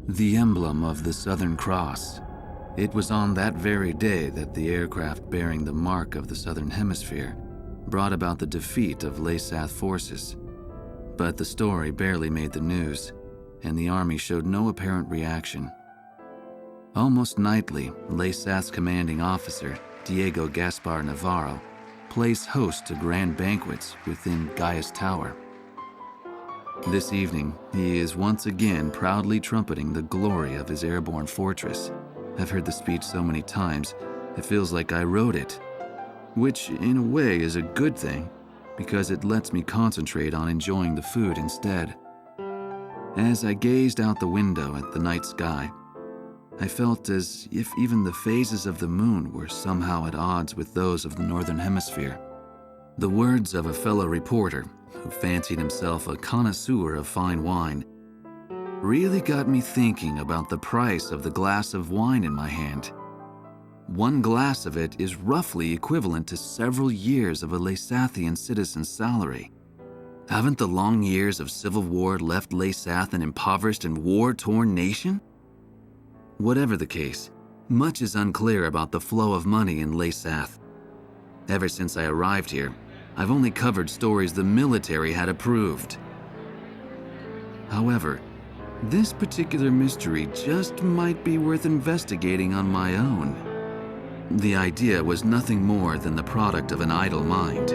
The emblem of the Southern Cross. It was on that very day that the aircraft bearing the mark of the Southern Hemisphere brought about the defeat of Laysath forces. But the story barely made the news, and the army showed no apparent reaction. Almost nightly, Laysath's commanding officer, Diego Gaspar Navarro, plays host to grand banquets within Gaia's Tower. This evening, he is once again proudly trumpeting the glory of his airborne fortress. I've heard the speech so many times, it feels like I wrote it. Which, in a way, is a good thing, because it lets me concentrate on enjoying the food instead. As I gazed out the window at the night sky, I felt as if even the phases of the moon were somehow at odds with those of the Northern Hemisphere. The words of a fellow reporter, who fancied himself a connoisseur of fine wine, really got me thinking about the price of the glass of wine in my hand. One glass of it is roughly equivalent to several years of a Laysathian citizen's salary. Haven't the long years of civil war left Laysath an impoverished and war-torn nation? Whatever the case, much is unclear about the flow of money in Laysath. Ever since I arrived here, I've only covered stories the military had approved. However, this particular mystery just might be worth investigating on my own. The idea was nothing more than the product of an idle mind.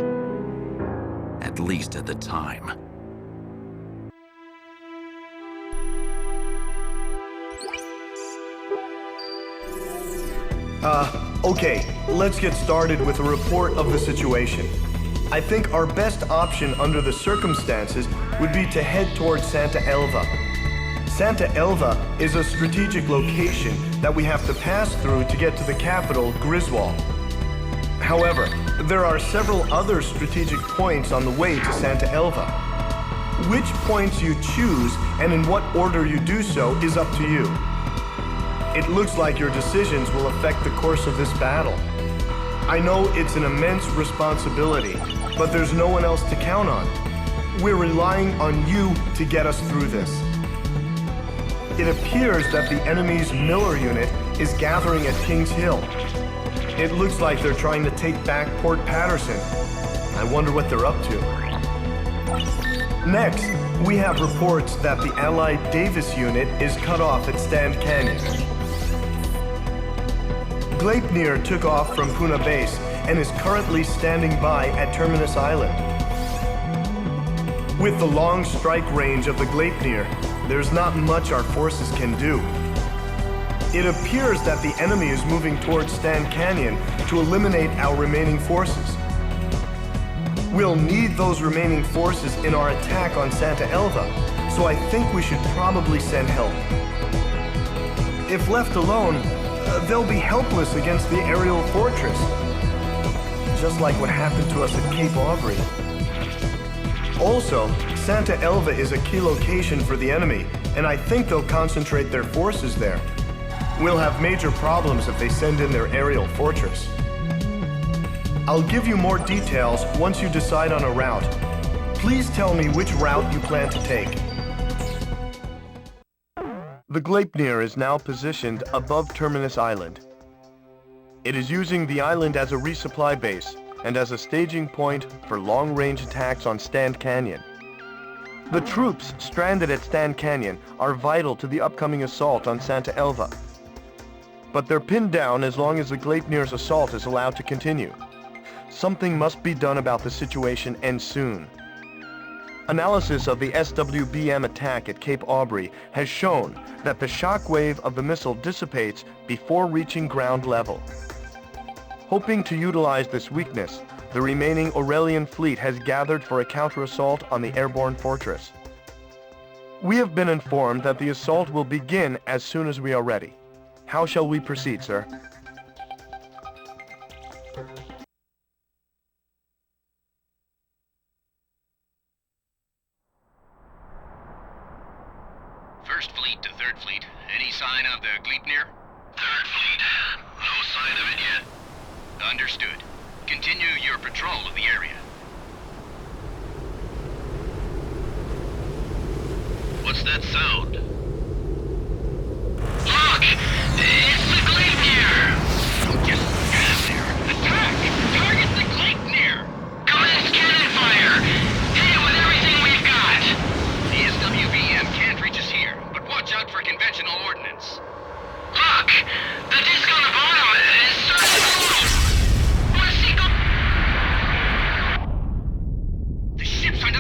At least at the time. Okay, let's get started with a report of the situation. I think our best option under the circumstances would be to head towards Santa Elva. Santa Elva is a strategic location that we have to pass through to get to the capital, Griswold. However, there are several other strategic points on the way to Santa Elva. Which points you choose and in what order you do so is up to you. It looks like your decisions will affect the course of this battle. I know it's an immense responsibility, but there's no one else to count on. We're relying on you to get us through this. It appears that the enemy's Miller unit is gathering at Kings Hill. It looks like they're trying to take back Port Patterson. I wonder what they're up to. Next, we have reports that the Allied Davis unit is cut off at Stand Canyon. Gleipnir took off from Puna Base and is currently standing by at Terminus Island. With the long strike range of the Gleipnir, there's not much our forces can do. It appears that the enemy is moving towards Stand Canyon to eliminate our remaining forces. We'll need those remaining forces in our attack on Santa Elva, so I think we should probably send help. If left alone, they'll be helpless against the aerial fortress, just like what happened to us at Cape Aubrey. Also, Santa Elva is a key location for the enemy, and I think they'll concentrate their forces there. We'll have major problems if they send in their aerial fortress. I'll give you more details once you decide on a route. Please tell me which route you plan to take. The Gleipnir is now positioned above Terminus Island. It is using the island as a resupply base and as a staging point for long-range attacks on Stand Canyon. The troops stranded at Stand Canyon are vital to the upcoming assault on Santa Elva. But they're pinned down as long as the Gleipnir's assault is allowed to continue. Something must be done about the situation, and soon. Analysis of the SWBM attack at Cape Aubrey has shown that the shock wave of the missile dissipates before reaching ground level. Hoping to utilize this weakness, the remaining Aurelian fleet has gathered for a counter-assault on the airborne fortress. We have been informed that the assault will begin as soon as we are ready. How shall we proceed, sir? First Fleet to Third Fleet. Any sign of the Gleipnir? Third Fleet. No sign of it yet. Understood. Continue your patrol of the area. What's that sound?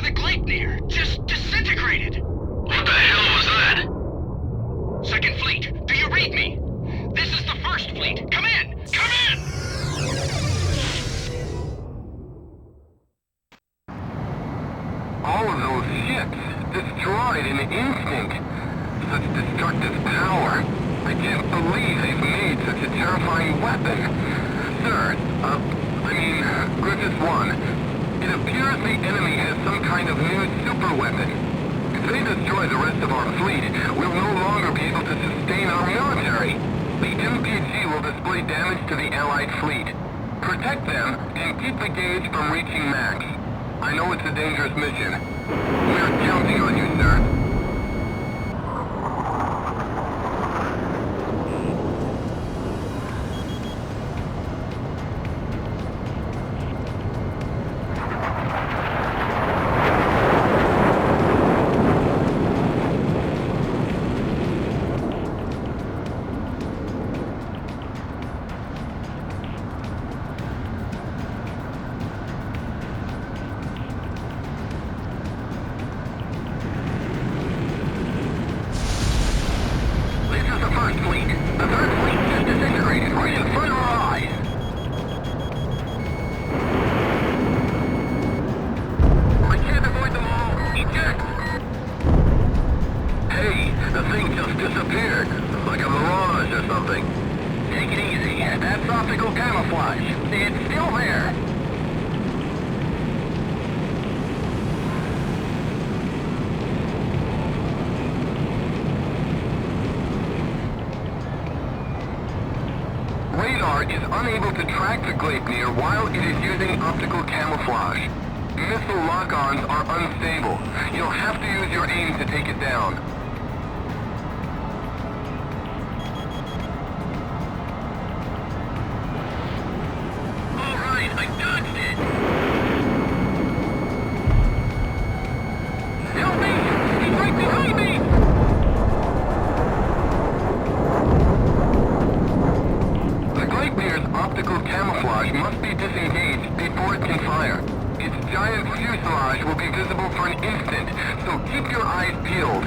the Gleipnir just disintegrated. What the hell was that? Second Fleet, do you read me? This is the First Fleet. Come in! Come in! All of those ships destroyed in an instant. Such destructive power. I can't believe they've made such a terrifying weapon. Sir, Griffiths 1. It appears the enemy has some kind of new super weapon. If they destroy the rest of our fleet, we'll no longer be able to sustain our military. The MPG will display damage to the Allied fleet. Protect them and keep the gauge from reaching max. I know it's a dangerous mission. We're counting on you, sir. Is unable to track the Gleipnir while it is using optical camouflage. Missile lock-ons are unstable. You'll have to use your aim to take it down. All right, I dodged it! Help me! He's right behind me! Optical camouflage must be disengaged before it can fire. Its giant fuselage will be visible for an instant, so keep your eyes peeled.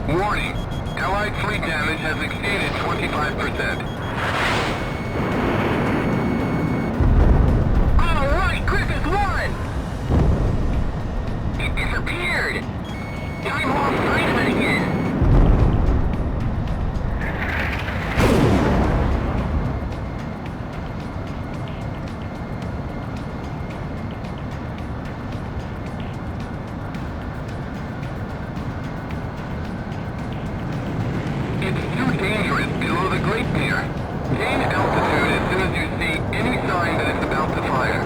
Warning, Allied fleet damage has exceeded 25%. All right, Griffiths 1! It disappeared! I lost sight of it again! Gain altitude as soon as you see any sign that it's about to fire.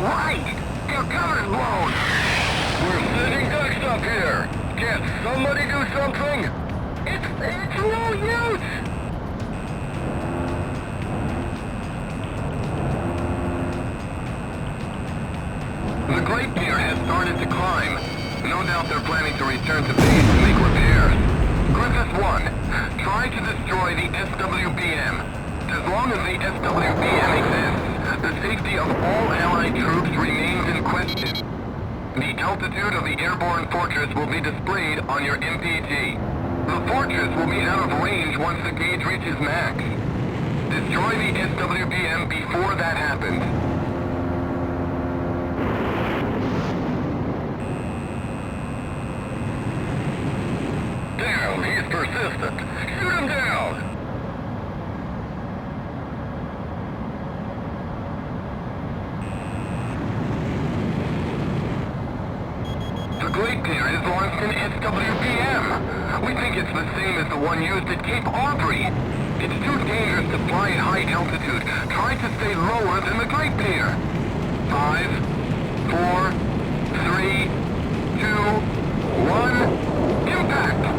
right! Your cover's blown! We're sending ducks up here! Can't somebody do something? It's no use! The Great Pier has started to climb. No doubt they're planning to return to base to make repairs. Griffith 1, try to destroy the SWBM. As long as the SWBM exists, the safety of all Allied troops remains in question. The altitude of the airborne fortress will be displayed on your MPG. The fortress will be out of range once the gauge reaches max. Destroy the SWBM before that happens. Damn, he's persistent. Shoot him down! The Great Pier has launched an SWBM. We think it's the same as the one used at Cape Aubrey. It's too dangerous to fly at high altitude. Try to stay lower than the Great Pier. 5, 4, 3, 2, 1, impact!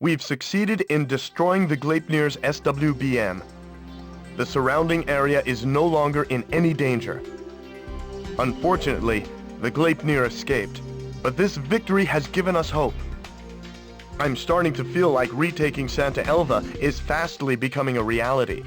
We've succeeded in destroying the Gleipnir's SWBM. The surrounding area is no longer in any danger. Unfortunately, the Gleipnir escaped, but this victory has given us hope. I'm starting to feel like retaking Santa Elva is fastly becoming a reality.